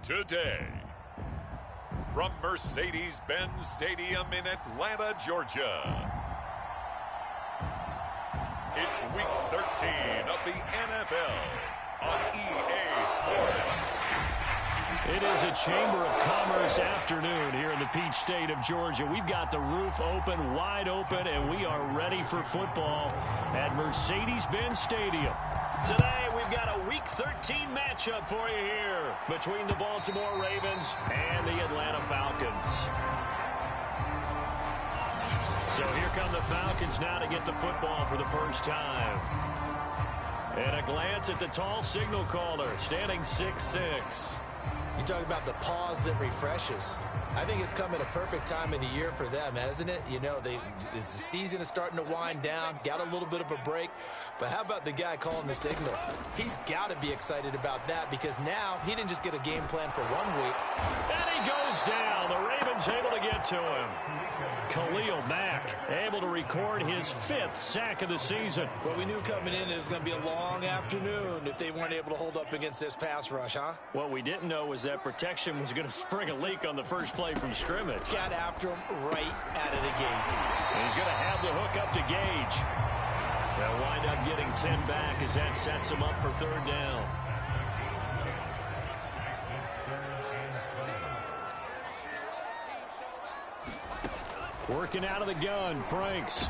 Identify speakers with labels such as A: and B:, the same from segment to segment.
A: today. From Mercedes-Benz Stadium in Atlanta, Georgia. It's Week 13 of the NFL on EA Sports.
B: It is a Chamber of Commerce afternoon here in the Peach State of Georgia. We've got the roof open, wide open, and we are ready for football at Mercedes-Benz Stadium. Today, we've got a Week 13 matchup for you here between the Baltimore Ravens and the Atlanta Falcons. So here come the Falcons now to get the football for the first time. And a glance at the tall signal caller, standing 6'6".
C: You talk about the pause that refreshes. I think it's come at a perfect time of the year for them, hasn't it? You know, the season is starting to wind down, got a little bit of a break. But how about the guy calling the signals? He's got to be excited about that because now he didn't just get a game plan for 1 week.
B: And he goes down. The Ravens able to get to him. Khalil Mack able to record his 5th sack of the season.
C: Well, we knew coming in it was going to be a long afternoon if they weren't able to hold up against this pass rush, huh?
B: What we didn't know was that protection was going to spring a leak on the first play from scrimmage.
C: Got after him right out of the gate.
B: He's going to have the hook up to Gage. They'll wind up getting 10 back as that sets him up for 3rd down. Working out of the gun, Franks. And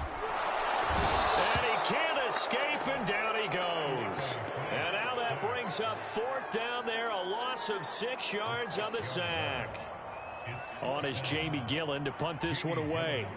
B: he can't escape, and down he goes. And now that brings up 4th down there, a loss of 6 yards on the sack. On is Jamie Gillen to punt this one away.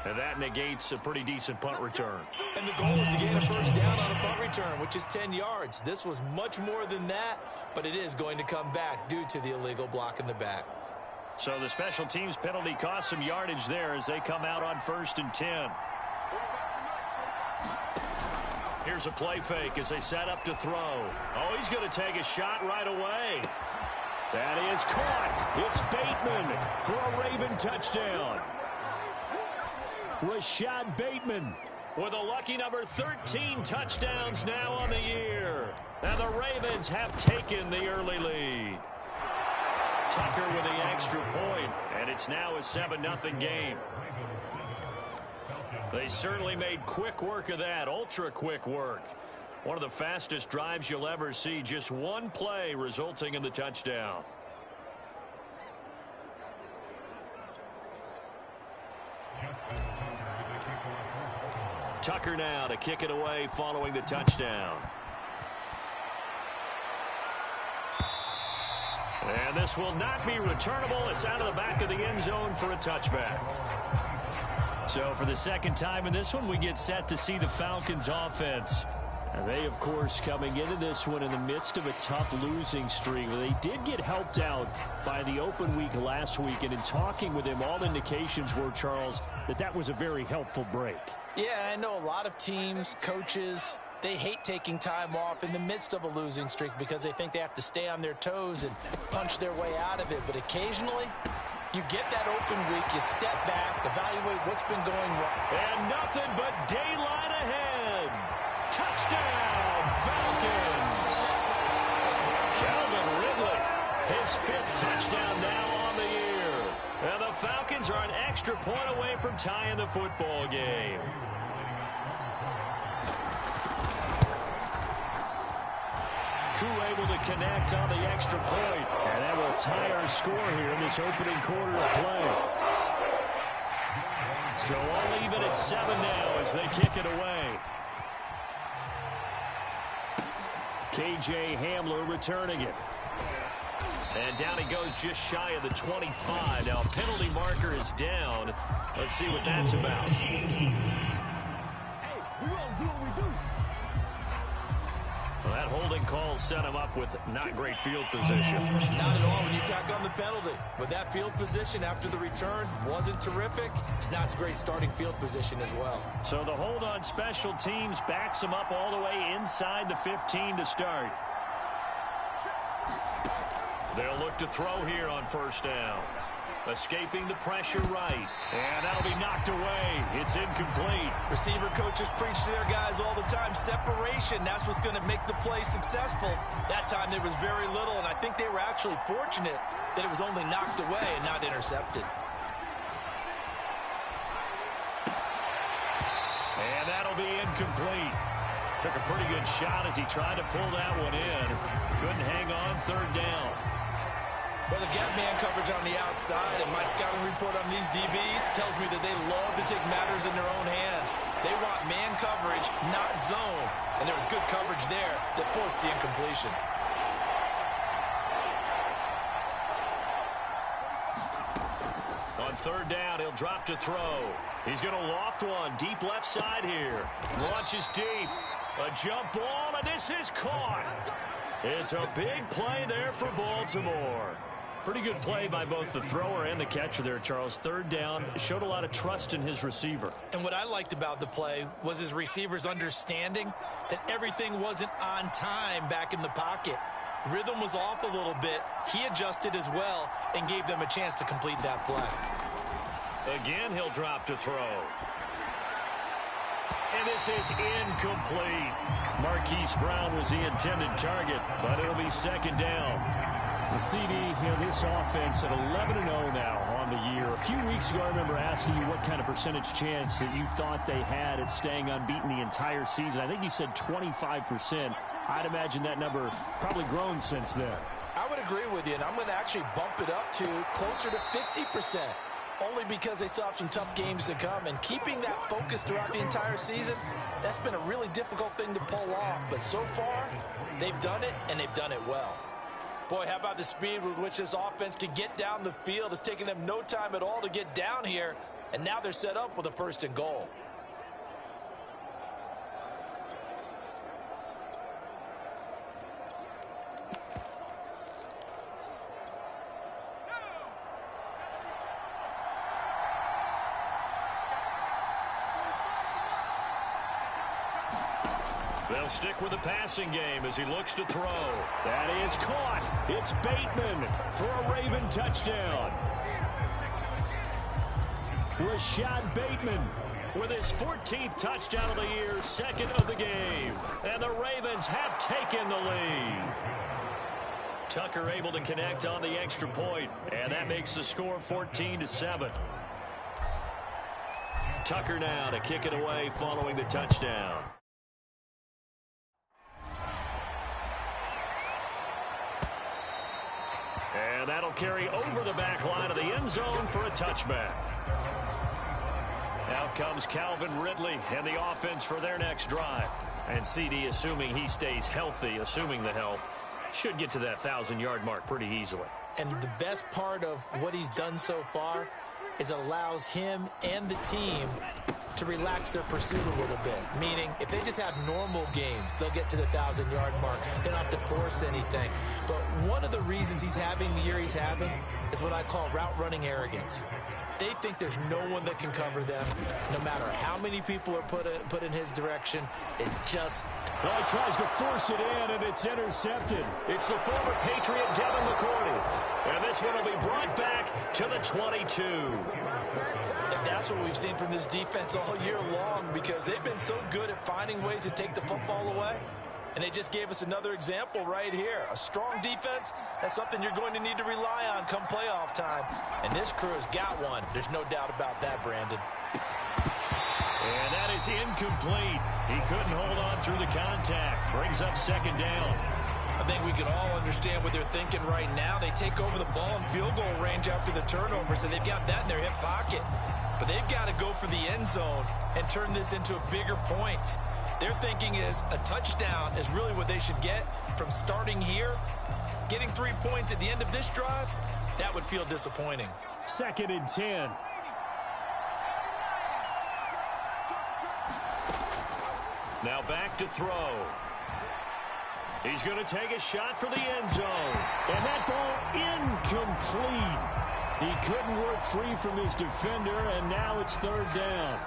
B: And that negates a pretty decent punt return.
C: And the goal is to gain a 1st down on a punt return, which is 10 yards. This was much more than that, but it is going to come back due to the illegal block in the back.
B: So the special teams penalty cost some yardage there as they come out on 1st and 10. Here's a play fake as they set up to throw. Oh, he's going to take a shot right away. That is caught. It's Bateman for a Raven touchdown. Rashad Bateman with a lucky number 13 touchdowns now on the year. And the Ravens have taken the early lead. Tucker with the extra point, and it's now a 7-0 game. They certainly made quick work of that, ultra quick work. One of the fastest drives you'll ever see, just one play resulting in the touchdown. Tucker now to kick it away following the touchdown. And this will not be returnable. It's out of the back of the end zone for a touchback. So for the 2nd time in this one, we get set to see the Falcons offense. And they, of course, coming into this one in the midst of a tough losing streak. They did get helped out by the open week last week. And in talking with him, all indications were, Charles, that was a very helpful break.
C: Yeah, I know a lot of teams, coaches, they hate taking time off in the midst of a losing streak because they think they have to stay on their toes and punch their way out of it. But occasionally, you get that open week, you step back, evaluate what's been going wrong.
B: And nothing but daylight ahead. Touchdown, Falcons. Calvin Ridley, his 5th touchdown now on the year. And the Falcons are an extra point away from tying the football game. Koo able to connect on the extra point. And that will tie our score here in this opening quarter of play. So all even at 7 now as they kick it away. KJ Hamler returning it. And down he goes just shy of the 25. Now penalty marker is down. Let's see what that's about. That holding call set him up with not great field position.
C: Not at all when you tack on the penalty. But that field position after the return wasn't terrific. It's not a great starting field position as well.
B: So the hold on special teams backs him up all the way inside the 15 to start. They'll look to throw here on first down. Escaping the pressure right. And that'll be knocked away. It's incomplete.
C: Receiver coaches preach to their guys all the time. Separation, that's what's going to make the play successful. That time there was very little, and I think they were actually fortunate that it was only knocked away and not intercepted.
B: And that'll be incomplete. Took a pretty good shot as he tried to pull that one in. Couldn't hang on third down.
C: Well, they've got man coverage on the outside, and my scouting report on these DBs tells me that they love to take matters in their own hands. They want man coverage, not zone. And there was good coverage there that forced the incompletion.
B: On third down, he'll drop to throw. He's going to loft one deep left side here. Launches deep. A jump ball, and this is caught. It's a big play there for Baltimore. Pretty good play by both the thrower and the catcher there, Charles. Third down, showed a lot of trust in his receiver.
C: And what I liked about the play was his receivers understanding that everything wasn't on time back in the pocket. Rhythm was off a little bit. He adjusted as well and gave them a chance to complete that play.
B: Again, he'll drop to throw. And this is incomplete. Marquise Brown was the intended target, but it'll be second down.
D: The CD, this offense at 11-0 now on the year. A few weeks ago, I remember asking you what kind of percentage chance that you thought they had at staying unbeaten the entire season. I think you said 25%. I'd imagine that number probably grown since then.
C: I would agree with you, and I'm going to actually bump it up to closer to 50%. Only because they still have some tough games to come. And keeping that focus throughout the entire season, that's been a really difficult thing to pull off. But so far, they've done it, and they've done it well. Boy, how about the speed with which this offense can get down the field? It's taken them no time at all to get down here. And now they're set up with a 1st and goal.
B: They'll stick with the passing game as he looks to throw.
D: That is caught. It's Bateman for a Raven touchdown. Rashad Bateman
B: with his 14th touchdown of the year, second of the game. And the Ravens have taken the lead. Tucker able to connect on the extra point, and that makes the score 14-7. Tucker now to kick it away following the touchdown. And that'll carry over the back line of the end zone for a touchback. Now comes Calvin Ridley and the offense for their next drive. And CD, assuming he stays healthy, assuming the health, should get to that 1,000-yard mark pretty easily.
C: And the best part of what he's done so far is allows him and the team to relax their pursuit a little bit. Meaning, if they just have normal games, they'll get to the 1,000-yard mark. They don't have to force anything. But one of the reasons he's having the year he's having is what I call route running arrogance. They think there's no one that can cover them, no matter how many people are put in his direction. It just...
D: Well, he tries to force it in, and it's intercepted.
B: It's the former Patriot Devin McCourty. And this one will be brought back to the 22.
C: And that's what we've seen from this defense all year long, because they've been so good at finding ways to take the football away. And they just gave us another example right here. A strong defense, that's something you're going to need to rely on come playoff time. And this crew has got one. There's no doubt about that, Brandon.
B: And that is incomplete. He couldn't hold on through the contact. Brings up second down.
C: I think we can all understand what they're thinking right now. They take over the ball in field goal range after the turnover, so they've got that in their hip pocket. But they've got to go for the end zone and turn this into a bigger point. Their thinking is a touchdown is really what they should get from starting here. Getting 3 points at the end of this drive, that would feel disappointing.
D: 2nd and 10.
B: Now back to throw. He's going to take a shot for the end zone.
D: And that ball incomplete. He couldn't work free from his defender, and now it's third down.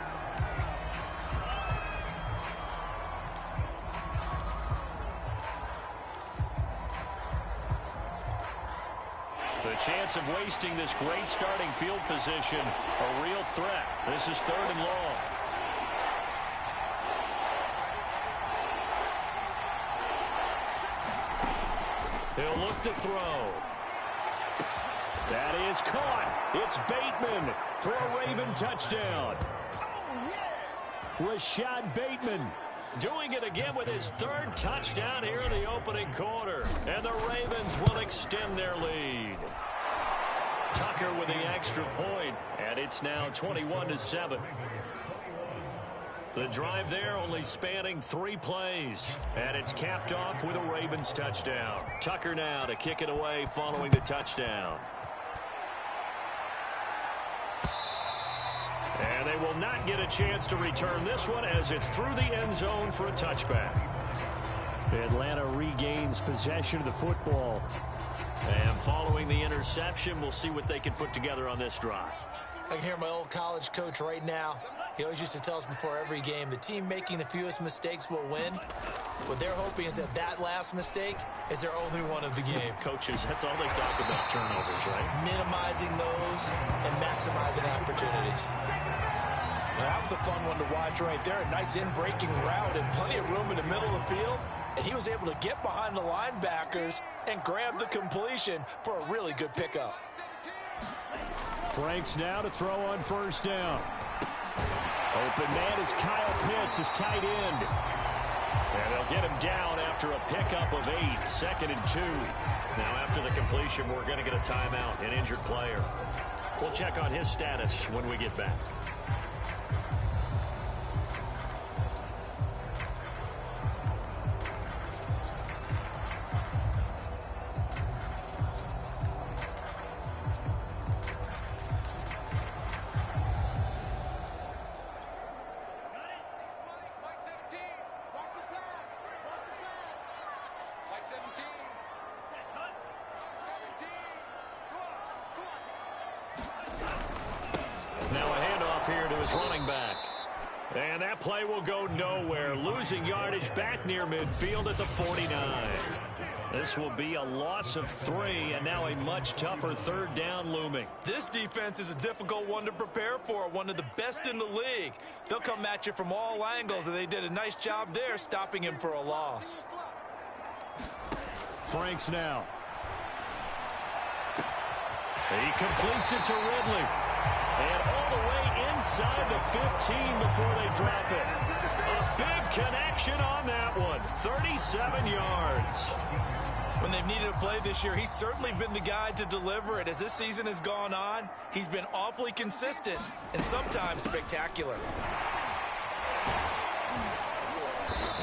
B: The chance of wasting this great starting field position, a real threat. This is third and long. He'll look to throw.
D: That is caught. It's Bateman for a Raven touchdown. Rashad Bateman
B: Doing it again with his third touchdown here in the opening quarter. And the Ravens will extend their lead. Tucker with the extra point, and it's now 21-7. The drive there only spanning 3 plays, and it's capped off with a Ravens touchdown. Tucker now to kick it away following the touchdown. And they will not get a chance to return this one as it's through the end zone for a touchback.
D: Atlanta regains possession of the football.
B: And following the interception, we'll see what they can put together on this drive.
C: I can hear my old college coach right now. He always used to tell us before every game, the team making the fewest mistakes will win. What they're hoping is that that last mistake is their only one of the game.
B: Coaches, that's all they talk about, turnovers, right?
C: Minimizing those and maximizing opportunities.
E: Well, that was a fun one to watch right there. A nice in-breaking route and plenty of room in the middle of the field. And he was able to get behind the linebackers and grab the completion for a really good pickup.
D: Franks now to throw on first down. Open man is Kyle Pitts, his tight end.
B: And they'll get him down after a pickup of 8, 2nd and 2. Now after the completion, we're going to get a timeout, an injured player. We'll check on his status when we get back. Play will go nowhere, losing yardage back near midfield at the 49. This will be a loss of 3, and now a much tougher third down looming.
C: This defense is a difficult one to prepare for, one of the best in the league. They'll come at you from all angles, and they did a nice job there stopping him for a loss.
D: Franks now.
B: He completes it to Ridley. And all the way inside the 15 before they drop it. A big connection on that one. 37 yards.
C: When they've needed a play this year, he's certainly been the guy to deliver it. As this season has gone on, he's been awfully consistent and sometimes spectacular.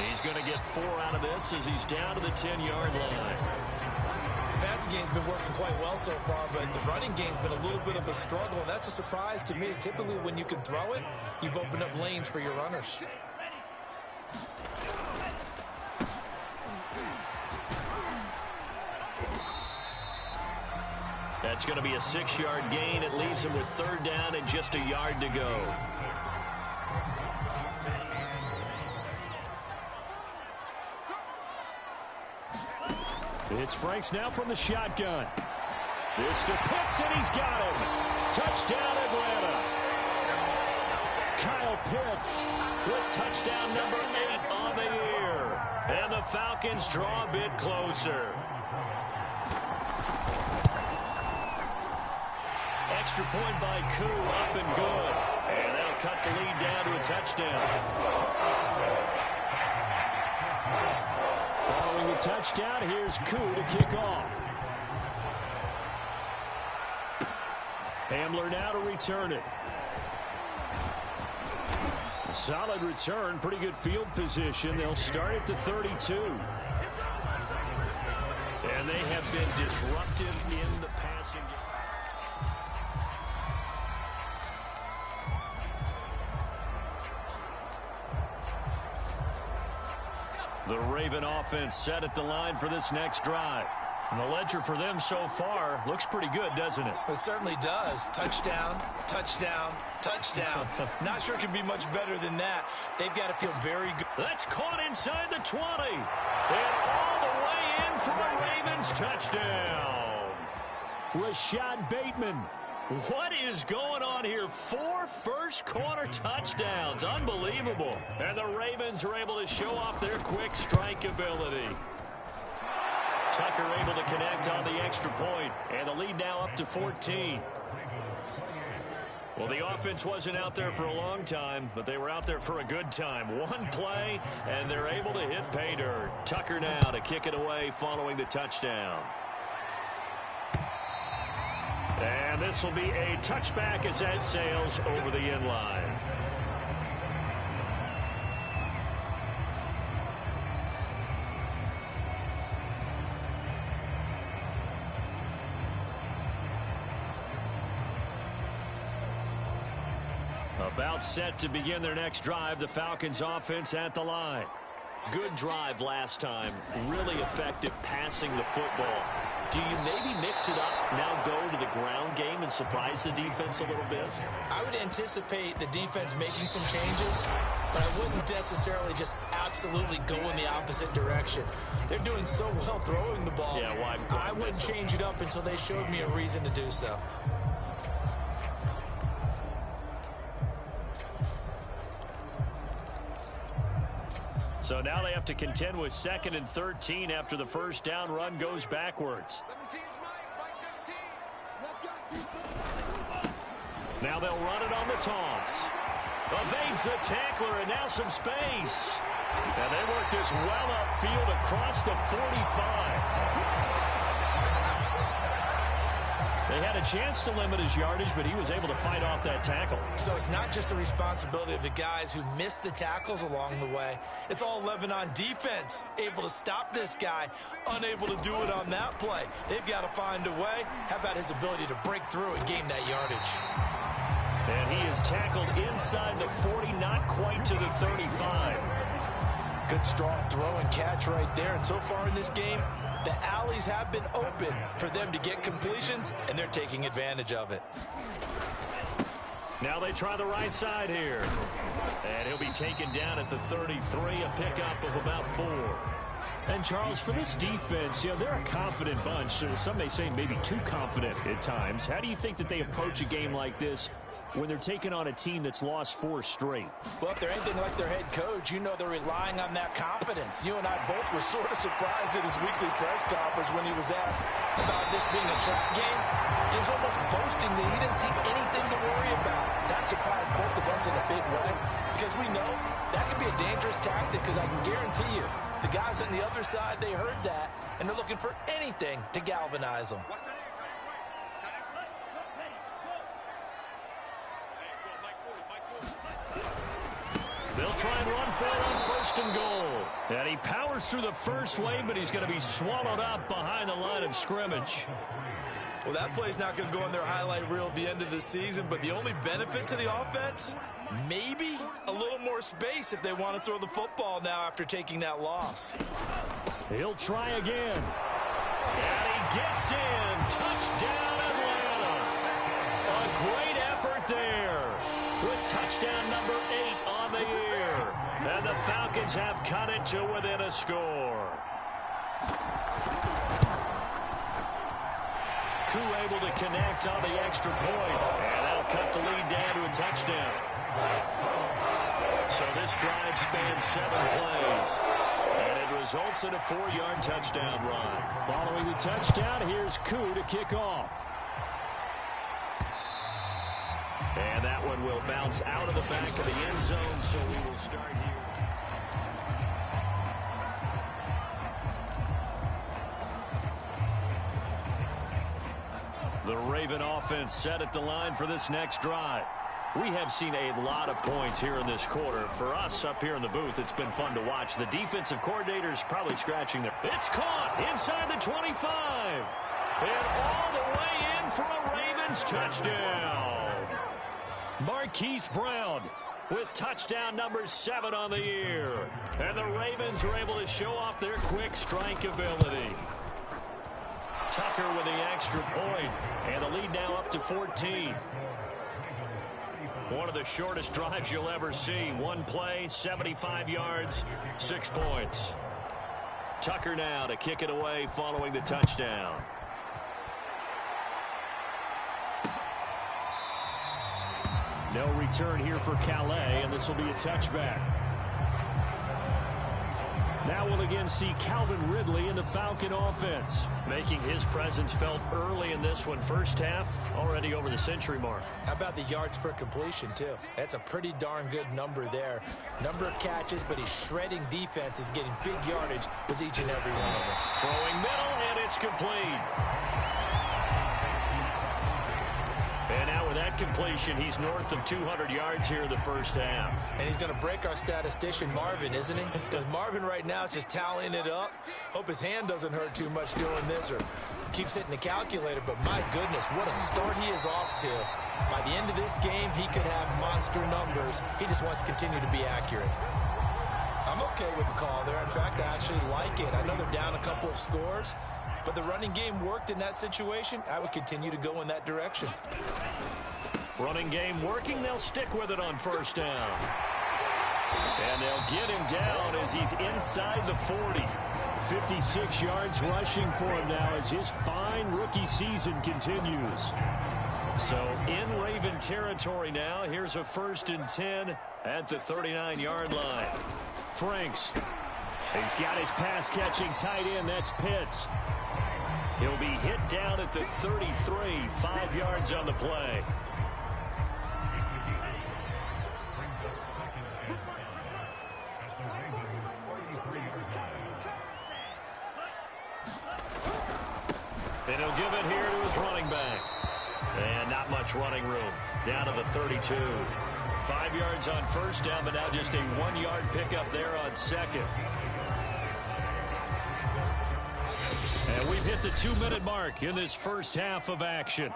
B: He's going to get 4 out of this as he's down to the 10-yard line.
C: The passing game's been working quite well so far, but the running game's been a little bit of a struggle, and that's a surprise to me. Typically, when you can throw it, you've opened up lanes for your runners.
B: That's going to be a 6-yard gain. It leaves him with third down and just a yard to go.
D: It's Franks now from the shotgun. This to Pitts, and he's got him. Touchdown, Atlanta. Kyle Pitts with touchdown number 8 on the year.
B: And the Falcons draw a bit closer. Extra point by Koo, up and good. And that'll cut the lead down to a touchdown.
D: Following the touchdown, here's Koo to kick off. Hamler now to return it. A solid return, pretty good field position. They'll start at the 32.
B: And they have been disruptive in the passing game. The Raven offense set at the line for this next drive. And the ledger for them so far looks pretty good, doesn't it?
C: It certainly does. Touchdown, touchdown, touchdown. Not sure it can be much better than that. They've got to feel very good.
B: That's caught inside the 20. And all the way in for a Ravens touchdown.
D: Rashad Bateman.
B: What is going on here? 4 first-quarter touchdowns. Unbelievable. And the Ravens are able to show off their quick strike ability. Tucker able to connect on the extra point, and the lead now up to 14. Well, the offense wasn't out there for a long time, but they were out there for a good time. One play, and they're able to hit pay dirt. Tucker now to kick it away following the touchdown. And this will be a touchback as that sails over the end line. About set to begin their next drive, the Falcons offense at the line. Good drive last time. Really effective passing the football. Do you maybe mix it up, now go to the ground game and surprise the defense a little bit?
C: I would anticipate the defense making some changes, but I wouldn't necessarily just absolutely go in the opposite direction. They're doing so well throwing the ball.
B: Yeah, why
C: I wouldn't change it up until they showed me a reason to do so.
B: So now they have to contend with 2nd and 13 after the first down run goes backwards. Now they'll run it on the toss. Evades the tackler, and now some space. And they work this well upfield across the 45. They had a chance to limit his yardage, but he was able to fight off that tackle.
C: So it's not just the responsibility of the guys who missed the tackles along the way. It's all 11 on defense, able to stop this guy, unable to do it on that play. They've got to find a way. How about his ability to break through and gain that yardage?
B: And he is tackled inside the 40, not quite to the 35.
E: Good strong throw and catch right there. And so far in this game, the alleys have been open for them to get completions, and they're taking advantage of it.
B: Now they try the right side here. And he'll be taken down at the 33, a pickup of about 4.
D: And, Charles, for this defense, you know, they're a confident bunch. Some may say maybe too confident at times. How do you think that they approach a game like this when they're taking on a team that's lost 4 straight?
E: Well, if they're anything like their head coach, you know they're relying on that confidence. You and I both were sort of surprised at his weekly press conference when he was asked about this being a trap game. He was almost boasting that he didn't see anything to worry about. That surprised both of us in a big way, because we know that could be a dangerous tactic, because I can guarantee you the guys on the other side, they heard that, and they're looking for anything to galvanize them.
B: They'll try and run for it on 1st and goal. And he powers through the first wave, but he's going to be swallowed up behind the line of scrimmage.
C: Well, that play's not going to go in their highlight reel at the end of the season, but the only benefit to the offense, maybe a little more space if they want to throw the football now after taking that loss.
B: He'll try again. And he gets in. Touchdown, Atlanta. A great effort there with touchdown number 8 on the year. And the Falcons have cut it to within a score. Koo able to connect on the extra point. And that'll cut the lead down to a touchdown. So this drive spans 7 plays. And it results in a 4-yard touchdown run.
D: Following the touchdown, here's Koo to kick off.
B: And that one will bounce out of the back of the end zone, so we will start here. The Raven offense set at the line for this next drive. We have seen a lot of points here in this quarter. For us up here in the booth, it's been fun to watch. The defensive coordinator's probably scratching their... It's caught inside the 25. And all the way in for a Ravens touchdown. Marquise Brown with touchdown number 7 on the year. And the Ravens are able to show off their quick strike ability. Tucker with the extra point, and the lead now up to 14. One of the shortest drives you'll ever see. One play, 75 yards, 6 points. Tucker now to kick it away following the touchdown.
D: No return here for Calais, and this will be a touchback. Now we'll again see Calvin Ridley in the Falcon offense,
B: making his presence felt early in this one. First half, already over the century mark.
C: How about the yards per completion, too? That's a pretty darn good number there. Number of catches, but he's shredding defense, is getting big yardage with each and every one of them.
B: Throwing middle, and it's complete. And now with that completion, he's north of 200 yards here in the first half.
C: And he's going to break our statistician Marvin, isn't he? Because Marvin right now is just tallying it up. Hope his hand doesn't hurt too much doing this or keeps hitting the calculator. But my goodness, what a start he is off to. By the end of this game, he could have monster numbers. He just wants to continue to be accurate. I'm okay with the call there. In fact, I actually like it. I know they're down a couple of scores, but the running game worked in that situation. I would continue to go in that direction.
B: Running game working. They'll stick with it on first down. And they'll get him down as he's inside the 40.
D: 56 yards rushing for him now as his fine rookie season continues.
B: So in Raven territory now. Here's a 1st and 10 at the 39-yard line.
D: Franks. He's got his pass-catching tight end. That's Pitts.
B: He'll be hit down at the 33, 5 yards on the play. And he'll give it here to his running back. And not much running room. Down to the 32. 5 yards on first down, but now just a 1-yard pickup there on second. And we've hit the 2-minute mark in this first half of action.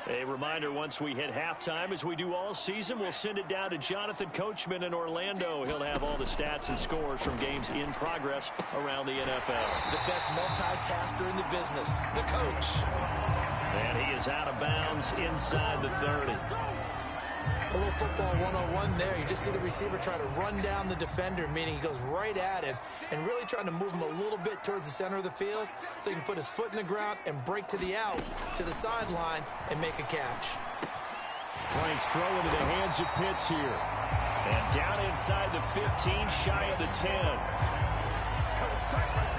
B: A reminder, once we hit halftime, as we do all season, we'll send it down to Jonathan Coachman in Orlando. He'll have all the stats and scores from games in progress around the NFL.
C: The best multitasker in the business, the coach.
B: And he is out of bounds inside the 30.
C: A little football 101 there. You just see the receiver try to run down the defender, meaning he goes right at him and really trying to move him a little bit towards the center of the field so he can put his foot in the ground and break to the out, to the sideline, and make a catch.
D: Franks throw into the hands of Pitts here.
B: And down inside the 15, shy of the 10.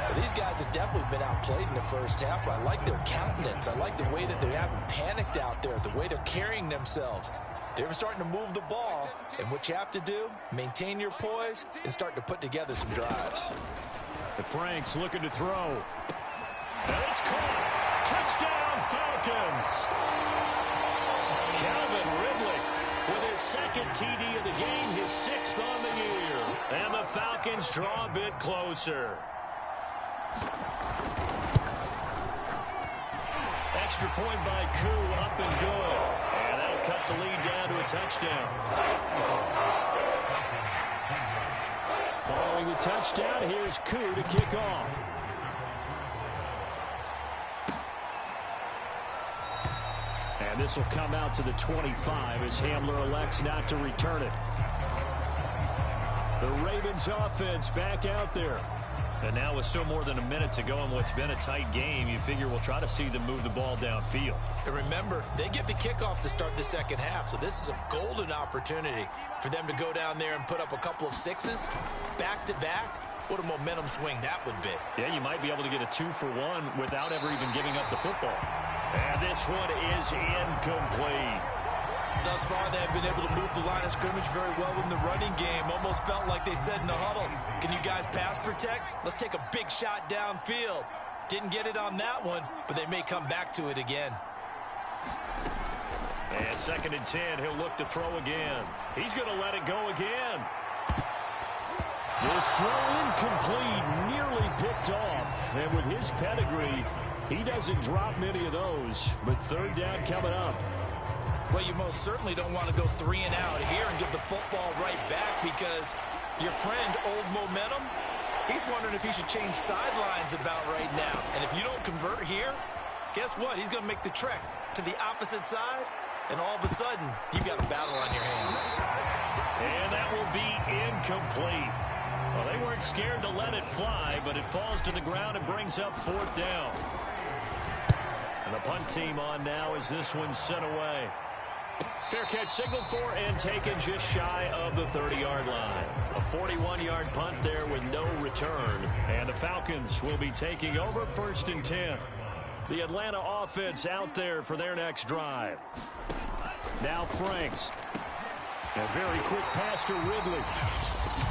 E: Well, these guys have definitely been outplayed in the first half, but I like their countenance. I like the way that they haven't panicked out there, the way they're carrying themselves. They're starting to move the ball, and what you have to do, maintain your poise and start to put together some drives.
D: The Franks looking to throw.
B: And it's caught. Touchdown, Falcons. Calvin Ridley with his second TD of the game, his 6th on the year. And the Falcons draw a bit closer. Extra point by Koo, up and good. And that'll cut the lead down to a touchdown.
D: Following the touchdown, here's Koo to kick off. And this will come out to the 25 as Hamler elects not to return it. The Ravens offense back out there.
B: And now with still more than a minute to go in what's been a tight game, you figure we'll try to see them move the ball downfield.
C: And remember, they get the kickoff to start the second half, so this is a golden opportunity for them to go down there and put up a couple of 6s back-to-back. What a momentum swing that would be.
B: Yeah, you might be able to get a 2-for-1 without ever even giving up the football. And this one is incomplete.
C: Thus far, they have been able to move the line of scrimmage very well in the running game. Almost felt like they said in the huddle, can you guys pass protect? Let's take a big shot downfield. Didn't get it on that one, but they may come back to it again.
B: And 2nd and 10, he'll look to throw again. He's going to let it go again.
D: This throw incomplete, nearly picked off. And with his pedigree, He doesn't drop many of those, but third down coming up.
C: Well, you most certainly don't want to go 3 and out here and give the football right back, because your friend, Old Momentum, he's wondering if he should change sidelines about right now. And if you don't convert here, guess what? He's going to make the trek to the opposite side, and all of a sudden, you've got a battle on your hands.
B: And that will be incomplete. Well, they weren't scared to let it fly, but it falls to the ground and brings up fourth down. And the punt team on now as this one's sent away. Fair catch signaled for and taken just shy of the 30-yard line. A 41-yard punt there with no return. And the Falcons will be taking over 1st and 10. The Atlanta offense out there for their next drive. Now Franks. A very quick pass to Ridley.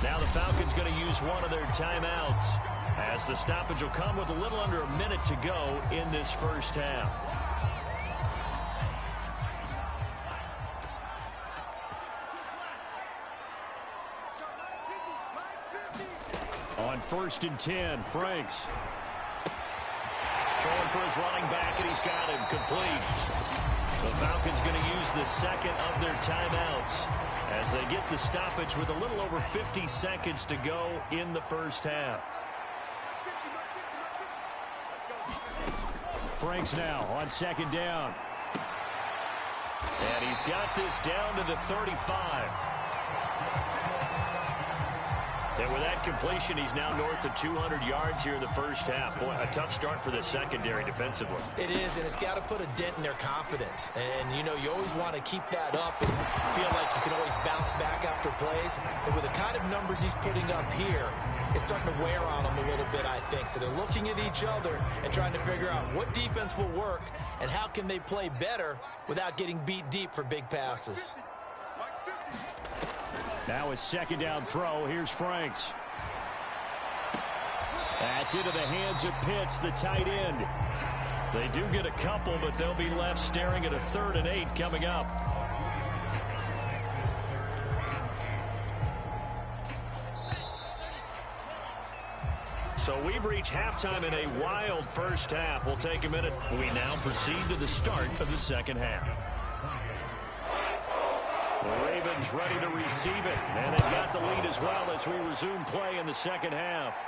B: Now the Falcons going to use one of their timeouts, as the stoppage will come with a little under a minute to go in this first half. On 1st and 10, Franks. Throwing for his running back, and he's got him complete. The Falcons going to use the second of their timeouts as they get the stoppage with a little over 50 seconds to go in the first half.
D: Franks now on 2nd down.
B: And he's got this down to the 35. And with that completion, he's now north of 200 yards here in the first half. Boy, a tough start for the secondary defensively.
C: It is, and it's got to put a dent in their confidence. And, you know, you always want to keep that up and feel like you can always bounce back after plays. But with the kind of numbers he's putting up here, it's starting to wear on them a little bit, I think. So they're looking at each other and trying to figure out what defense will work and how can they play better without getting beat deep for big passes.
D: Now a 2nd down throw. Here's Franks. That's into the hands of Pitts, the tight end. They do get a couple, but they'll be left staring at a 3rd and 8 coming up. So we've reached halftime in a wild first half. We'll take a minute. We now proceed to the start of the second half. The Ravens ready to receive it, and they've got the lead as well as we resume play in the second half.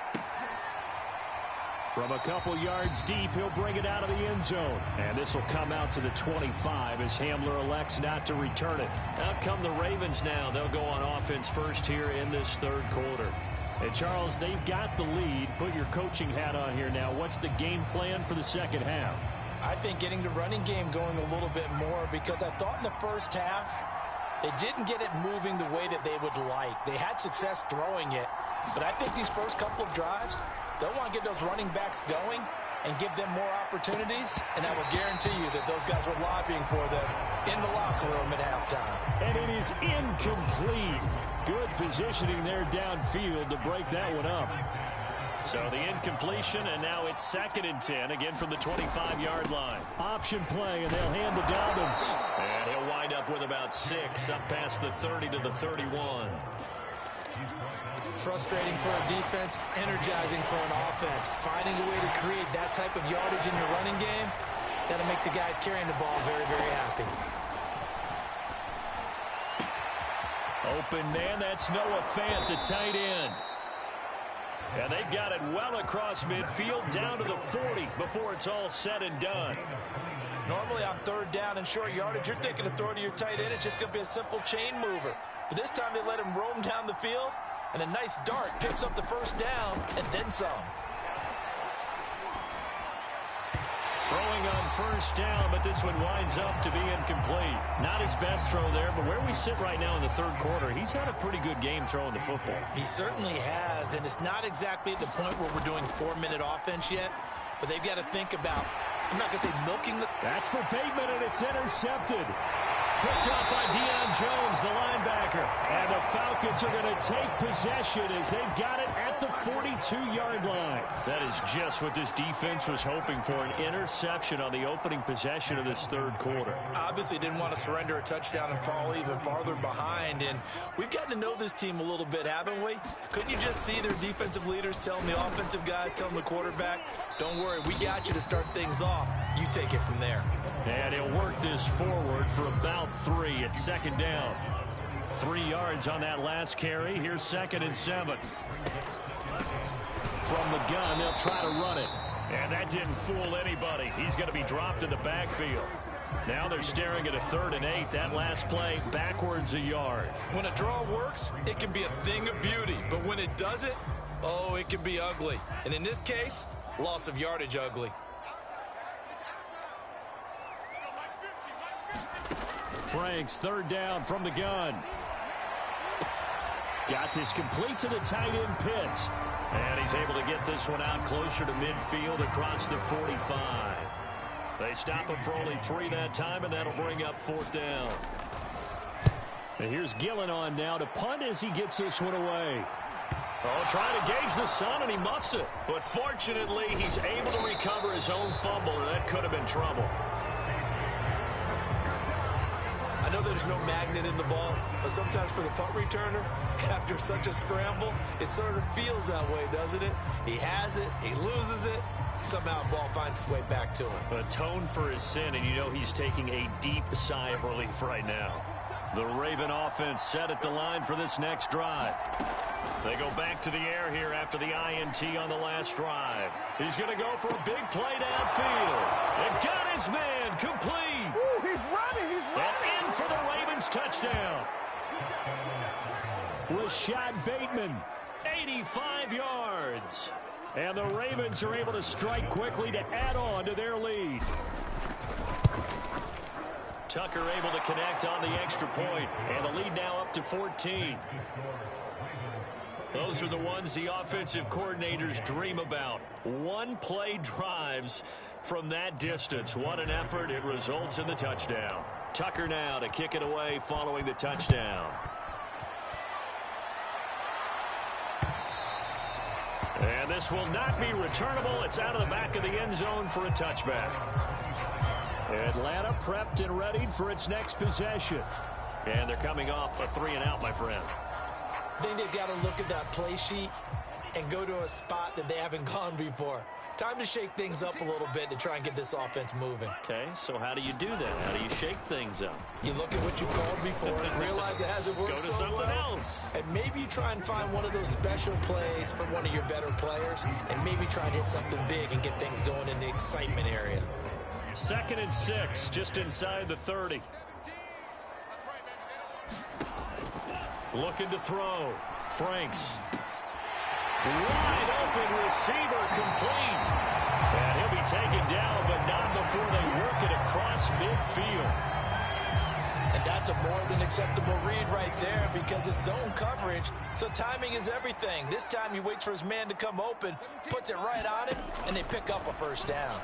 D: From a couple yards deep, he'll bring it out of the end zone. And this will come out to the 25 as Hamler elects not to return it.
B: Out come the Ravens now. They'll go on offense first here in this third quarter.
D: And Charles, they've got the lead. Put your coaching hat on here now. What's the game plan for the second half?
E: I think getting the running game going a little bit more, because I thought in the first half, they didn't get it moving the way that they would like. They had success throwing it, but I think these first couple of drives, they'll want to get those running backs going and give them more opportunities, and I will guarantee you that those guys were lobbying for them in the locker room at halftime.
D: And it is incomplete. Good positioning there downfield to break that one up.
B: So the incompletion, and now it's 2nd and 10, again from the 25-yard line.
D: Option play, and they'll hand to Dobbins.
B: And he'll wind up with about 6, up past the 30 to the 31.
C: Frustrating for a defense, energizing for an offense. Finding a way to create that type of yardage in your running game, that'll make the guys carrying the ball very, very happy.
B: Open man, that's Noah Fant, the tight end. And they've got it well across midfield, down to the 40 before it's all said and done.
E: Normally on 3rd down and short yardage, you're thinking of throw to your tight end. It's just going to be a simple chain mover. But this time they let him roam down the field, and a nice dart picks up the first down and then some.
B: Throwing on 1st down, but this one winds up to be incomplete. Not his best throw there, but where we sit right now in the third quarter, he's had a pretty good game throwing the football.
C: He certainly has, and it's not exactly at the point where we're doing 4-minute offense yet, but they've got to think about, I'm not going to say milking the...
D: That's for Bateman, and it's intercepted.
B: picked up by Deion Jones, the linebacker.
D: And the Falcons are going to take possession as they've got it at the 42-yard line.
B: That is just what this defense was hoping for, an interception on the opening possession of this third quarter.
C: Obviously didn't want to surrender a touchdown and fall even farther behind. And we've gotten to know this team a little bit, haven't we? Couldn't you just see their defensive leaders telling the offensive guys, telling the quarterback, don't worry, we got you to start things off. You take it from there.
B: And he'll work this forward for about 3 at second down. 3 yards on that last carry. Here's 2nd and 7.
D: From the gun, they'll try to run it.
B: And that didn't fool anybody. He's going to be dropped in the backfield. Now they're staring at a 3rd and 8. That last play, backwards a yard.
C: When a draw works, it can be a thing of beauty. But when it doesn't, oh, it can be ugly. And in this case, loss of yardage ugly.
D: Franks, 3rd down from the gun. Got this complete to the tight end Pitts.
B: And he's able to get this one out closer to midfield across the 45. They stop him for only 3 that time, and that'll bring up 4th down.
D: And here's Gillen on now to punt as he gets this one away.
B: Oh, trying to gauge the sun, and he muffs it. But fortunately, he's able to recover his own fumble, and that could have been trouble.
C: I know there's no magnet in the ball, but sometimes for the punt returner, after such a scramble, it sort of feels that way, doesn't it? He has it, he loses it, somehow the ball finds its way back to him.
B: Atone for his sin, and you know he's taking a deep sigh of relief right now. The Raven offense set at the line for this next drive. They go back to the air here after the INT on the last drive. He's going to go for a big play downfield. And got his man complete.
F: Ooh, he's running,
B: And in for the Ravens touchdown.
D: Rashad Bateman.
B: 85 yards.
D: And the Ravens are able to strike quickly to add on to their lead.
B: Tucker able to connect on the extra point, and the lead now up to 14. Those are the ones the offensive coordinators dream about. One-play drives from that distance. What an effort. It results in the touchdown. Tucker now to kick it away following the touchdown. And this will not be returnable. It's out of the back of the end zone for a touchback.
D: Atlanta prepped and readied for its next possession.
B: And they're coming off a 3-and-out, my friend.
C: I think they've got to look at that play sheet and go to a spot that they haven't gone before. Time to shake things up a little bit to try and get this offense moving.
B: Okay, so how do you do that? How do you shake things up?
C: You look at what you called before and realize it hasn't worked
B: Go to
C: so
B: something
C: well.
B: else.
C: And maybe you try and find one of those special plays for one of your better players and maybe try and hit something big and get things going in the excitement area.
B: 2nd and 6, just inside the 30. Looking to throw. Franks. Wide open receiver complete. And he'll be taken down, but not before they work it across midfield.
E: And that's a more than acceptable read right there because it's zone coverage, so timing is everything. This time he waits for his man to come open, puts it right on it, and they pick up a 1st down.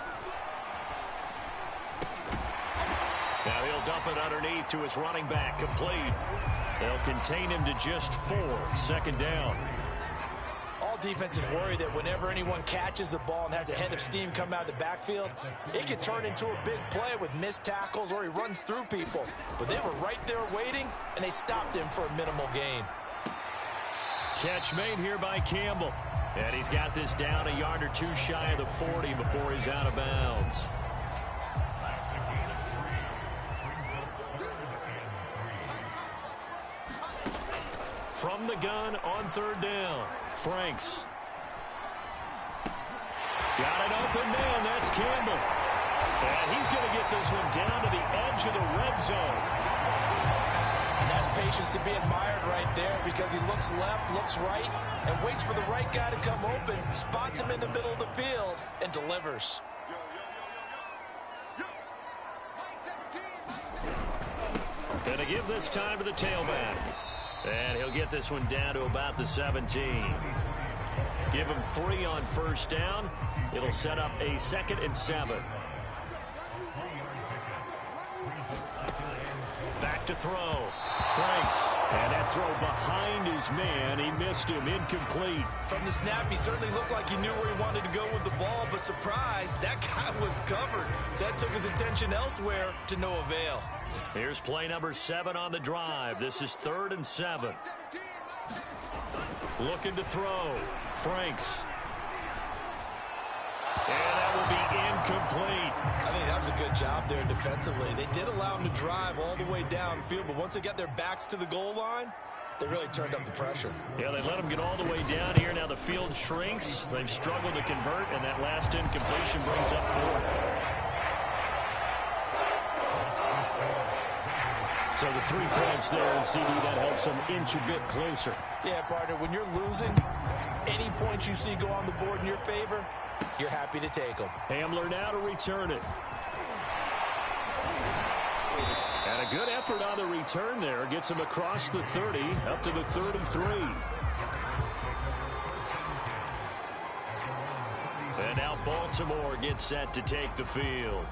B: Now he'll dump it underneath to his running back, complete. They'll contain him to just 4, 2nd down.
E: All defenses worry that whenever anyone catches the ball and has a head of steam come out of the backfield, it could turn into a big play with missed tackles or he runs through people. But they were right there waiting, and they stopped him for a minimal gain.
B: Catch made here by Campbell. And he's got this down a yard or 2 shy of the 40 before he's out of bounds. From the gun on 3rd down. Franks. Got an open man. That's Campbell. And he's going to get this one down to the edge of the red zone.
E: And that's patience to be admired right there because he looks left, looks right, and waits for the right guy to come open, spots him in the middle of the field, and delivers.
B: Going to give this time to the tailback. And he'll get this one down to about the 17. Give him 3 on 1st down. It'll set up a 2nd and 7. Back Back to throw. Franks.
D: And that throw behind his man. He missed him. Incomplete.
C: From the snap, he certainly looked like he knew where he wanted to go with the ball, but surprise, that guy was covered. So that took his attention elsewhere to no avail.
B: Here's play number 7 on the drive. This is 3rd and 7. Looking to throw. Franks. And that will be incomplete.
C: I think that was a good job there defensively. They did allow him to drive all the way downfield, but once they got their backs to the goal line, they really turned up the pressure.
B: Yeah, they let him get all the way down here. Now the field shrinks. They've struggled to convert, and that last incompletion brings up 4th. So the 3 points there, and CD, that helps them inch a bit closer.
C: Yeah, partner, when you're losing, any points you see go on the board in your favor, you're happy to take them.
B: Hamler now to return it. And a good effort on the return there. Gets him across the 30, up to the 33. And now Baltimore gets set to take the field.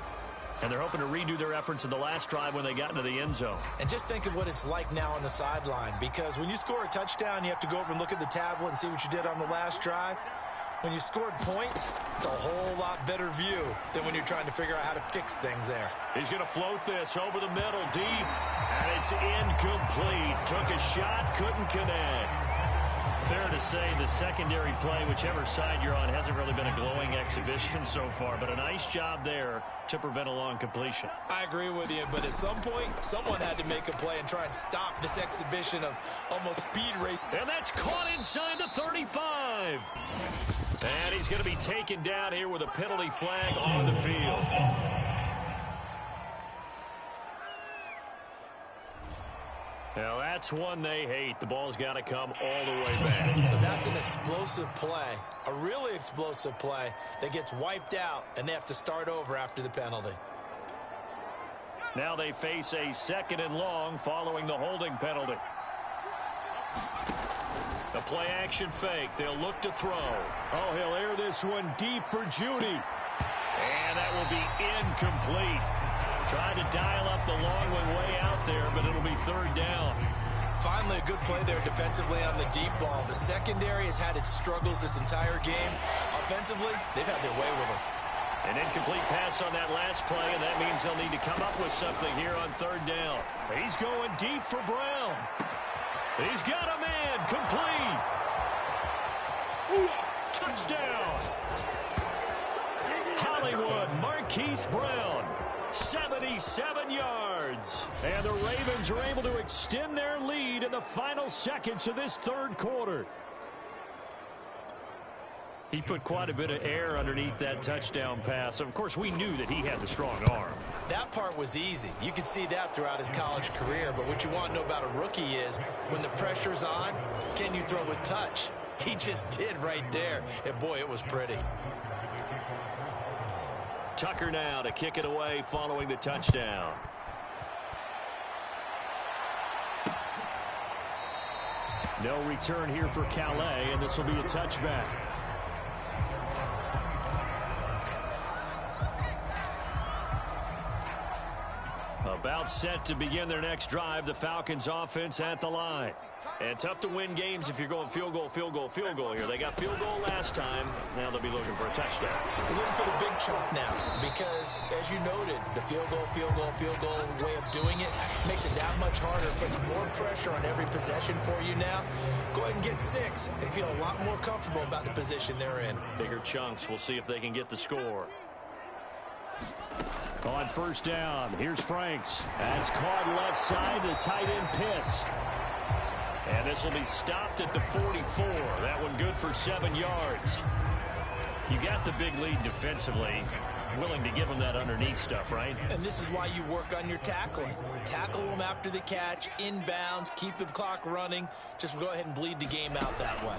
B: And they're hoping to redo their efforts in the last drive when they got into the end zone.
C: And just think of what it's like now on the sideline, because when you score a touchdown, you have to go over and look at the tablet and see what you did on the last drive. When you scored points, it's a whole lot better view than when you're trying to figure out how to fix things there.
B: He's going to float this over the middle, deep, and it's incomplete. Took a shot, couldn't connect. Fair to say the secondary play, whichever side you're on, hasn't really been a glowing exhibition so far, but a nice job there to prevent a long completion.
C: I agree with you, but at some point, someone had to make a play and try and stop this exhibition of almost speed race.
B: And that's caught inside the 35. And he's going to be taken down here with a penalty flag on the field. Now, that's one they hate. The ball's got to come all the way back.
C: So that's an explosive play, a really explosive play that gets wiped out, and they have to start over after the penalty.
B: Now they face a 2nd and long following the holding penalty. The play action fake. They'll look to throw.
D: Oh, he'll air this one deep for Judy.
B: And that will be incomplete. Trying to dial up the long one way out there, but it'll be 3rd down.
C: Finally, a good play there defensively on the deep ball. The secondary has had its struggles this entire game. Offensively, they've had their way with them.
B: An incomplete pass on that last play, and that means they'll need to come up with something here on 3rd down. He's going deep for Brown. He's got a man. Complete. Touchdown. Hollywood Marquise Brown. 77 yards. And the Ravens are able to extend their lead in the final seconds of this 3rd quarter. He put quite a bit of air underneath that touchdown pass. Of course, we knew that he had the strong arm.
C: That part was easy. You could see that throughout his college career. But what you want to know about a rookie is when the pressure's on, can you throw with touch? He just did right there. And, boy, it was pretty.
B: Tucker now to kick it away following the touchdown. No return here for Calais, and this will be a touchback. About set to begin their next drive, the Falcons offense at the line. And tough to win games if you're going field goal, field goal, field goal here. They got field goal last time. Now they'll be looking for a touchdown.
C: They're looking for the big chunk now because, as you noted, the field goal way of doing it makes it that much harder. It puts more pressure on every possession for you now. Go ahead and get 6 and feel a lot more comfortable about the position they're in.
B: Bigger chunks. We'll see if they can get the score.
D: On 1st down, here's Franks. That's caught left side to tight end Pitts.
B: And this will be stopped at the 44. That one good for 7 yards. You got the big lead defensively. Willing to give them that underneath stuff, right?
C: And this is why you work on your tackling. Tackle them after the catch, inbounds, keep the clock running. Just go ahead and bleed the game out that way.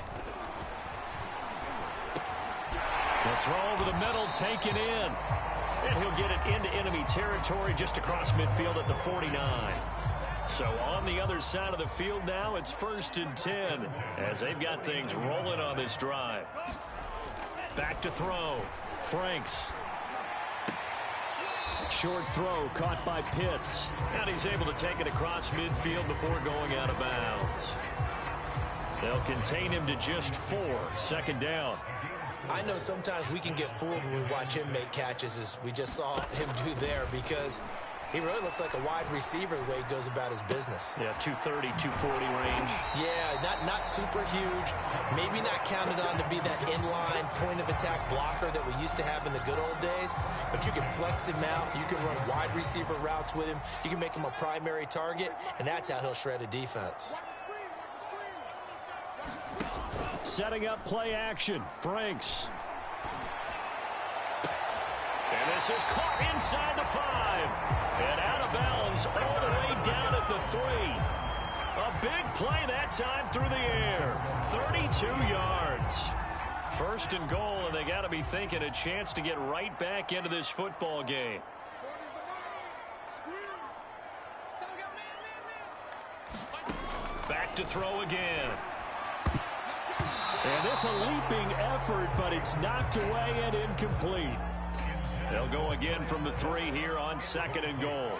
B: The throw over the middle, taken in. And he'll get it into enemy territory just across midfield at the 49. So on the other side of the field now, it's 1st and 10 as they've got things rolling on this drive. Back to throw. Franks.
D: Short throw caught by Pitts.
B: And he's able to take it across midfield before going out of bounds. They'll contain him to just 4. Second down.
C: I know sometimes we can get fooled when we watch him make catches, as we just saw him do there, because he really looks like a wide receiver the way he goes about his business.
B: Yeah, 230, 240 range.
C: Yeah, not super huge. Maybe not counted on to be that inline point-of-attack blocker that we used to have in the good old days, but you can flex him out. You can run wide receiver routes with him. You can make him a primary target, and that's how he'll shred a defense.
D: Setting up play action. Franks.
B: And this is caught inside the 5. And out of bounds all the way down at the 3. A big play that time through the air. 32 yards. First and goal, and they got to be thinking a chance to get right back into this football game. Back to throw again.
D: And this a leaping effort, but it's knocked away and incomplete.
B: They'll go again from the 3 here on second and goal.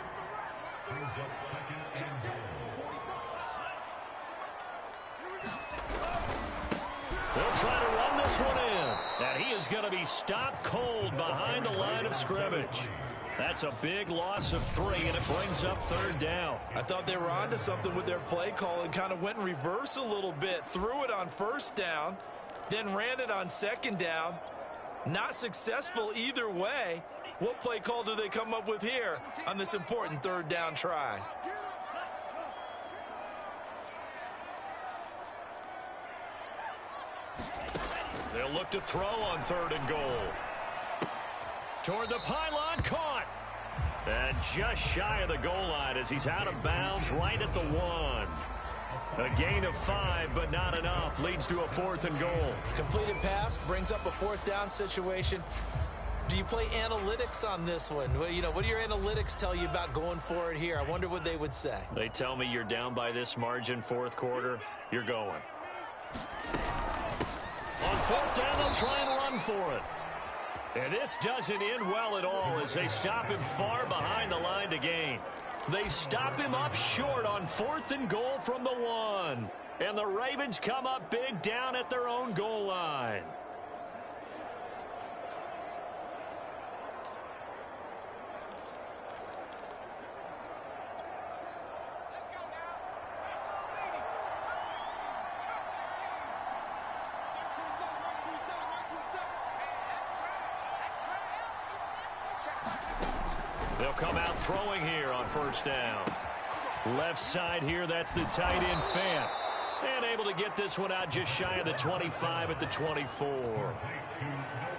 B: They'll try to run this one in. And he is going to be stopped cold behind the line of scrimmage. That's a big loss of 3, and it brings up third down.
E: I thought they were onto something with their play call and kind of went in reverse a little bit. Threw it on first down, then ran it on second down. Not successful either way. What play call do they come up with here on this important third down try?
B: They'll look to throw on third and goal. Toward the pylon, caught. And just shy of the goal line as he's out of bounds right at the 1. A gain of 5, but not enough. Leads to a 4th and goal.
C: Completed pass brings up a 4th down situation. Do you play analytics on this one? Well, you know, what do your analytics tell you about going for it here? I wonder what they would say.
B: They tell me you're down by this margin, 4th quarter. You're going. On 4th down, they'll try and run for it. And this doesn't end well at all as they stop him far behind the line to gain. They stop him up short on 4th and goal from the 1. And the Ravens come up big down at their own goal line. They'll come out throwing here on first down. Left side here, that's the tight end Fant. And able to get this one out just shy of the 25 at the 24.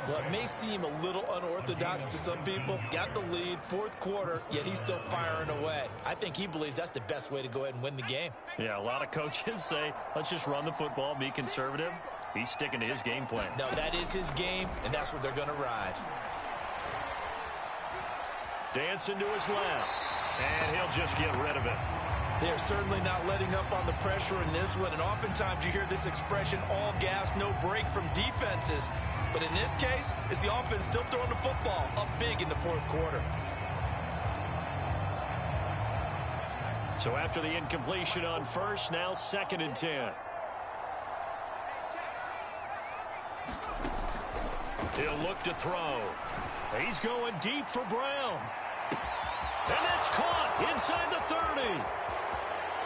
C: Well, it may seem a little unorthodox to some people. Got the lead, 4th quarter, yet he's still firing away. I think he believes that's the best way to go ahead and win the game.
B: Yeah, a lot of coaches say, let's just run the football, be conservative. He's sticking to his game plan.
C: No, that is his game, and that's what they're going to ride.
B: Dancing to his left, and he'll just get rid of it.
E: They're certainly not letting up on the pressure in this one, and oftentimes you hear this expression, all gas, no break from defenses. But in this case, it's the offense still throwing the football up big in the 4th quarter.
B: So after the incompletion on first, now 2nd and 10. He'll look to throw. He's going deep for Brown. And that's caught inside the 30.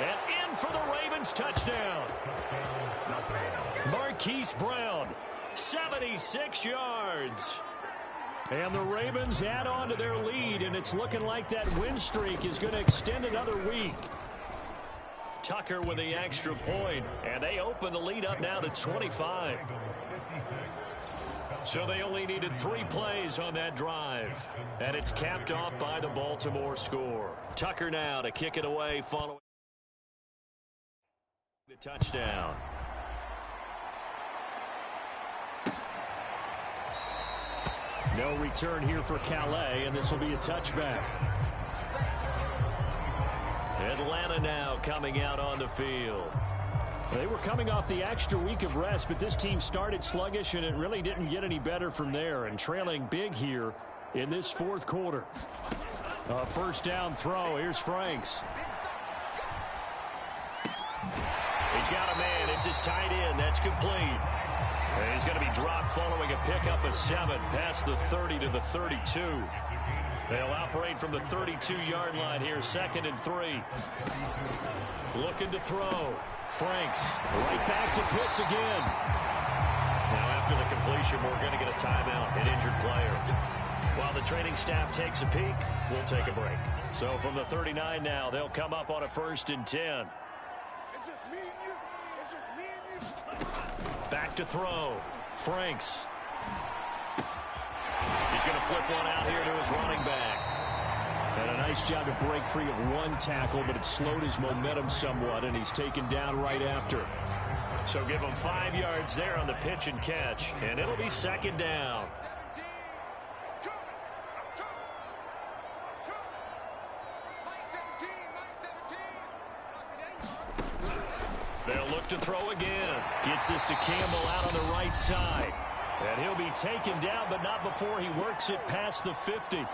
B: And in for the Ravens touchdown. Marquise Brown, 76 yards.
D: And the Ravens add on to their lead, and it's looking like that win streak is going to extend another week.
B: Tucker with the extra point, and they open the lead up now to 25. So they only needed 3 plays on that drive. And it's capped off by the Baltimore score. Tucker now to kick it away following the touchdown.
D: No return here for Calais, and this will be a touchback.
B: Atlanta now coming out on the field.
D: They were coming off the extra week of rest, but this team started sluggish, and it really didn't get any better from there, and trailing big here in this 4th quarter. A first down throw. Here's Franks.
B: He's got a man. It's his tight end. That's complete. And he's going to be dropped following a pickup of 7 past the 30 to the 32. They'll operate from the 32-yard line here, 2nd and 3. Looking to throw. Franks right back to Pitts again. Now after the completion, we're going to get a timeout, an injured player. While the training staff takes a peek, we'll take a break. So from the 39 now, they'll come up on a 1st and 10.
F: It's just me and you. It's just me and you.
B: Back to throw. Franks. He's going to flip one out here to his running back.
D: And a nice job to break free of one tackle, but it slowed his momentum somewhat, and he's taken down right after.
B: So give him 5 yards there on the pitch and catch, and it'll be 2nd down. They'll look to throw again. Gets this to Campbell out on the right side. And he'll be taken down, but not before he works it past the 50.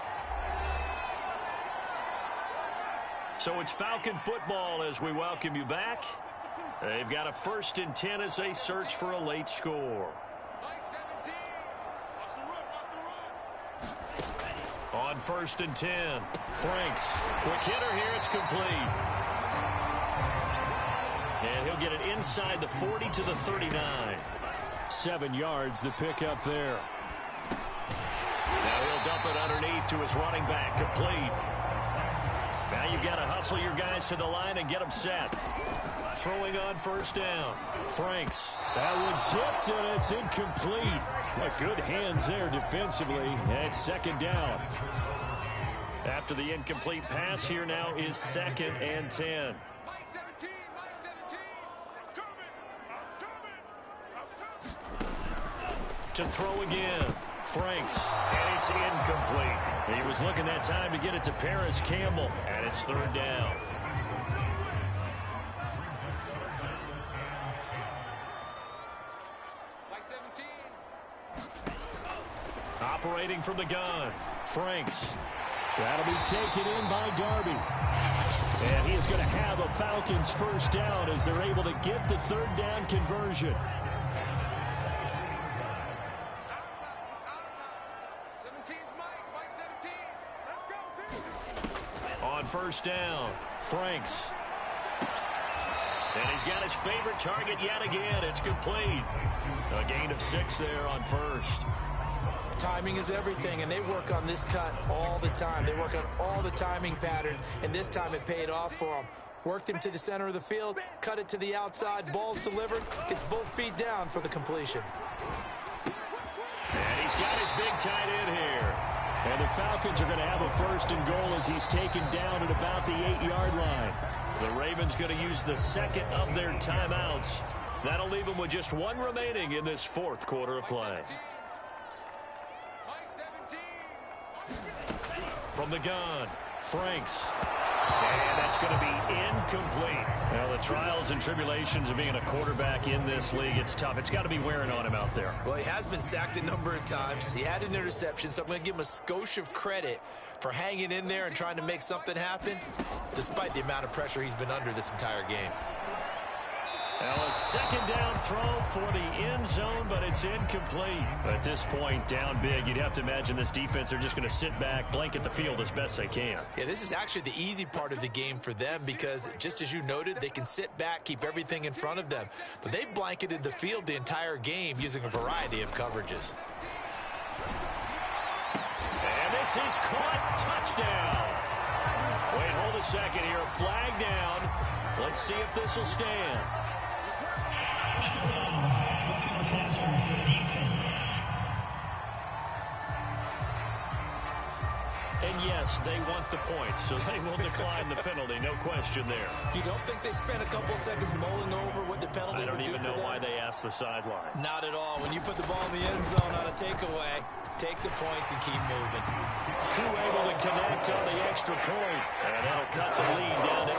B: So it's Falcon football as we welcome you back. They've got a 1st and 10 as they search for a late score. On 1st and 10, Franks. Quick hitter here, it's complete. And he'll get it inside the 40 to the 39.
D: 7 yards, the pickup there.
B: Now he'll dump it underneath to his running back, complete. Now you've got to hustle your guys to the line and get them set. Throwing on 1st down. Franks.
D: That one tipped, and it's incomplete. Good hands there defensively. And 2nd down.
B: After the incomplete pass, here now is 2nd and 10. To throw again. Franks. And it's incomplete. He was looking that time to get it to Paris Campbell. And it's 3rd down. Operating from the gun. Franks.
D: That'll be taken in by Darby. And he is going to have a Falcons 1st down as they're able to get the 3rd down conversion.
B: On 1st down, Franks. And he's got his favorite target yet again. It's complete. A gain of 6 there on 1st.
C: Timing is everything, and they work on this cut all the time. They work on all the timing patterns, and this time it paid off for them. Worked him to the center of the field, cut it to the outside, ball's delivered, gets both feet down for the completion.
B: And he's got his big tight end here.
D: And the Falcons are going to have a 1st and goal as he's taken down at about the 8-yard line.
B: The Ravens going to use the 2nd of their timeouts. That'll leave them with just 1 remaining in this 4th quarter of play. From the gun, Franks. And that's going to be incomplete. Well, the trials and tribulations of being a quarterback in this league, it's tough. It's got to be wearing on him out there.
C: Well, he has been sacked a number of times. He had an interception, so I'm going to give him a skosh of credit for hanging in there and trying to make something happen, despite the amount of pressure he's been under this entire game.
B: Now a 2nd down throw for the end zone, but it's incomplete. At this point, down big, you'd have to imagine this defense are just going to sit back, blanket the field as best they can.
C: Yeah, this is actually the easy part of the game for them because, just as you noted, they can sit back, keep everything in front of them. But they've blanketed the field the entire game using a variety of coverages.
B: And this is caught. Touchdown. Wait, hold a second here. Flag down. Let's see if this will stand. And yes, they want the points, so they will decline the penalty, no question there.
C: You don't think they spent a couple seconds mulling over what the penalty would do for them?
B: I don't even know why they asked the sideline.
C: Not at all. When you put the ball in the end zone on a takeaway, take the points and keep moving.
B: Crew able to connect on the extra point, and that'll cut the lead down to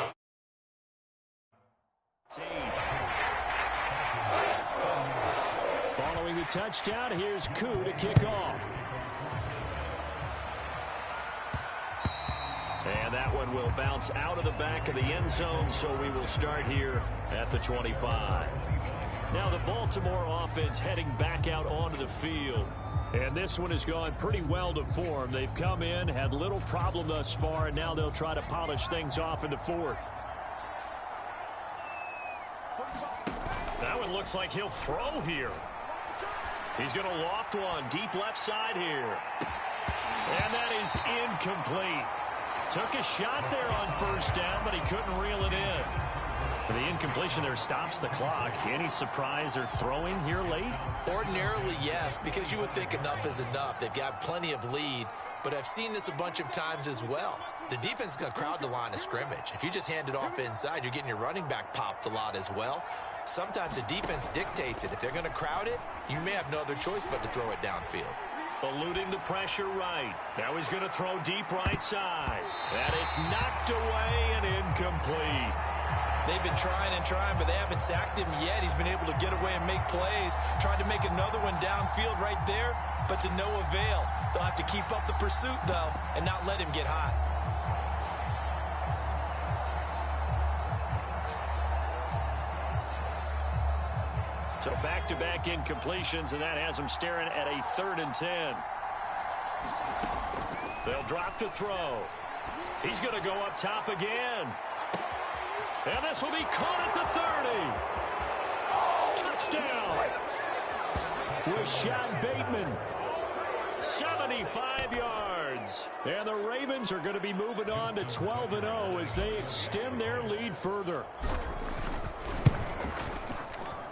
B: 18.
D: Following the touchdown, here's Koo to kick off.
B: one will bounce out of the back of the end zone, so we will start here at the 25. Now the Baltimore offense heading back out onto the field. And this one has gone pretty well to form. They've come in, had little problem thus far, and now they'll try to polish things off in the fourth. That one looks like he'll throw here. He's going to loft one deep left side here. And that is incomplete. Took a shot there on first down, but he couldn't reel it in. The incompletion there stops the clock. Any surprise they're throwing here late?
C: Ordinarily, yes, because you would think enough is enough. They've got plenty of lead, but I've seen this a bunch of times as well. The defense is going to crowd the line of scrimmage. If you just hand it off inside, you're getting your running back popped a lot as well. Sometimes the defense dictates it. If they're going to crowd it, you may have no other choice but to throw it downfield.
B: Eluding the pressure right. Now he's going to throw deep right side. And it's knocked away and incomplete.
C: They've been trying and trying, but they haven't sacked him yet. He's been able to get away and make plays. Tried to make another one downfield right there, but to no avail. They'll have to keep up the pursuit, though, and not let him get hot.
B: So back-to-back incompletions, and that has them staring at a 3rd and 10. They'll drop to throw. He's going to go up top again. And this will be caught at the 30. Touchdown.
D: Rashad Bateman.
B: 75 yards. And the Ravens are going to be moving on to 12-0 as they extend their lead further.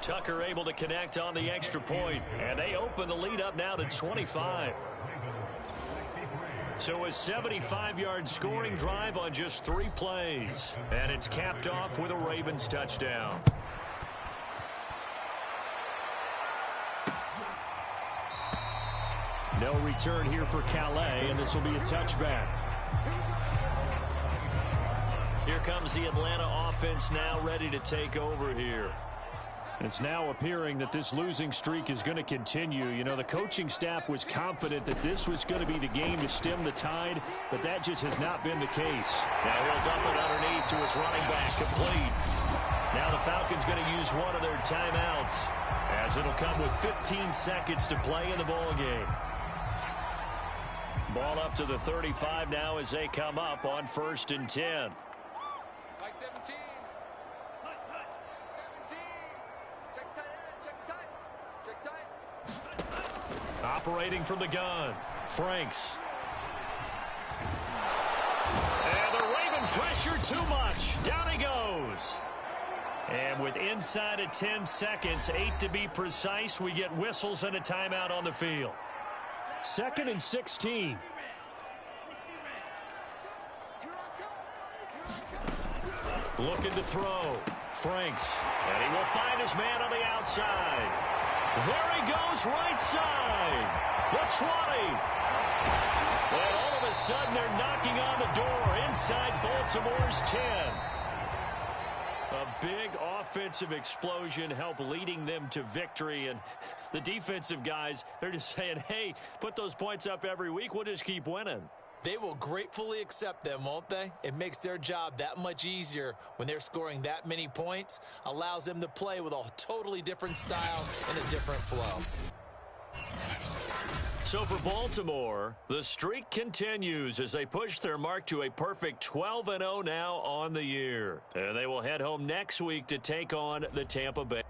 B: Tucker able to connect on the extra point, and they open the lead up now to 25. So a 75-yard scoring drive on just 3 plays. And it's capped off with a Ravens touchdown.
D: No return here for Calais, and this will be a touchback.
B: Here comes the Atlanta offense now ready to take over here.
D: It's now appearing that this losing streak is going to continue. You know, the coaching staff was confident that this was going to be the game to stem the tide, but that just has not been the case.
B: Now he'll dump it underneath to his running back, complete. Now the Falcons going to use one of their timeouts, as it'll come with 15 seconds to play in the ball game. Ball up to the 35 now as they come up on 1st and 10.
F: Like 17. 17. Check tight end. Check tight. Check tight.
B: Operating from the gun. Franks. And the Raven pressure too much. Down he goes. And with inside of 10 seconds, 8 to be precise, we get whistles and a timeout on the field.
D: 2nd and 16.
B: Looking to throw. Franks. And he will find his man on the outside. There he goes, right side. The 20. And all of a sudden, they're knocking on the door inside Baltimore's 10. A big offensive explosion helped leading them to victory. And the defensive guys, they're just saying, hey, put those points up every week. We'll just keep winning.
C: They will gratefully accept them, won't they? It makes their job that much easier when they're scoring that many points. Allows them to play with a totally different style and a different flow.
B: So for Baltimore, the streak continues as they push their mark to a perfect 12-0 now on the year. And they will head home next week to take on the Tampa Bay.